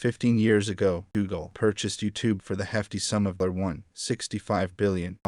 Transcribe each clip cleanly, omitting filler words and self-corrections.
15 years ago, Google purchased YouTube for the hefty sum of $165 billion.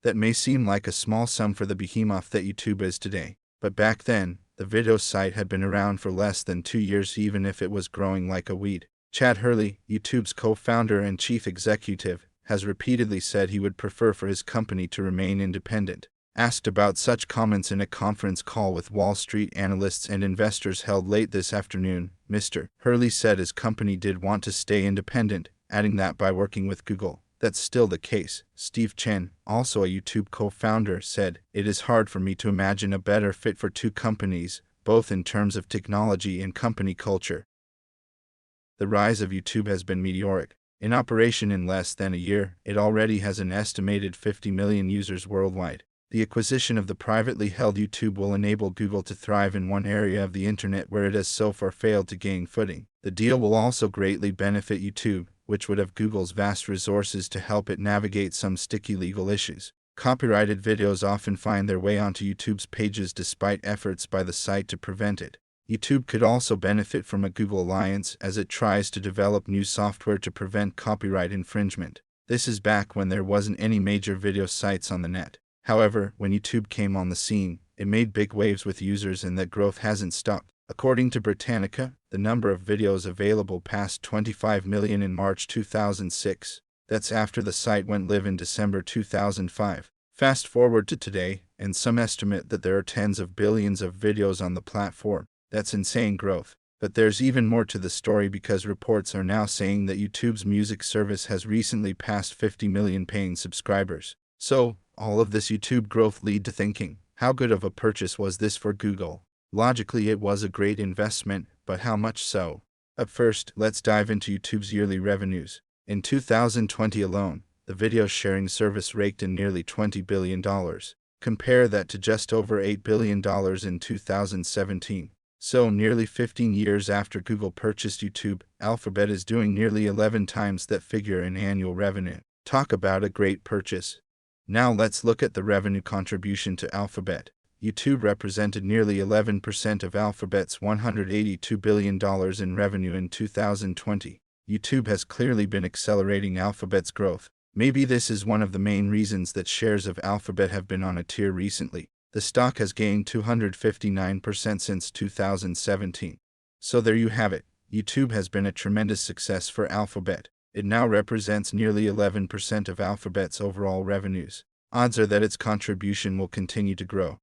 That may seem like a small sum for the behemoth that YouTube is today, but back then, the video site had been around for less than 2 years, even if it was growing like a weed. Chad Hurley, YouTube's co-founder and chief executive, has repeatedly said he would prefer for his company to remain independent. Asked about such comments in a conference call with Wall Street analysts and investors held late this afternoon, Mr. Hurley said his company did want to stay independent, adding that by working with Google, that's still the case. Steve Chen, also a YouTube co-founder, said, "It is hard for me to imagine a better fit for two companies, both in terms of technology and company culture." The rise of YouTube has been meteoric. In operation in less than a year, it already has an estimated 50 million users worldwide. The acquisition of the privately held YouTube will enable Google to thrive in one area of the internet where it has so far failed to gain footing. The deal will also greatly benefit YouTube, which would have Google's vast resources to help it navigate some sticky legal issues. Copyrighted videos often find their way onto YouTube's pages despite efforts by the site to prevent it. YouTube could also benefit from a Google alliance as it tries to develop new software to prevent copyright infringement. This is back when there wasn't any major video sites on the net. However, when YouTube came on the scene, it made big waves with users and that growth hasn't stopped. According to Britannica, the number of videos available passed 25 million in March 2006. That's after the site went live in December 2005. Fast forward to today, and some estimate that there are tens of billions of videos on the platform. That's insane growth. But there's even more to the story because reports are now saying that YouTube's music service has recently passed 50 million paying subscribers. So, all of this YouTube growth lead to thinking, how good of a purchase was this for Google? Logically, it was a great investment, but how much so? Up first, let's dive into YouTube's yearly revenues. In 2020 alone, the video sharing service raked in nearly $20 billion. Compare that to just over $8 billion in 2017. So, nearly 15 years after Google purchased YouTube, Alphabet is doing nearly 11 times that figure in annual revenue. Talk about a great purchase. Now let's look at the revenue contribution to Alphabet. YouTube represented nearly 11% of Alphabet's $182 billion in revenue in 2020. YouTube has clearly been accelerating Alphabet's growth. Maybe this is one of the main reasons that shares of Alphabet have been on a tear recently. The stock has gained 259% since 2017. So there you have it. YouTube has been a tremendous success for Alphabet. It now represents nearly 11% of Alphabet's overall revenues. Odds are that its contribution will continue to grow.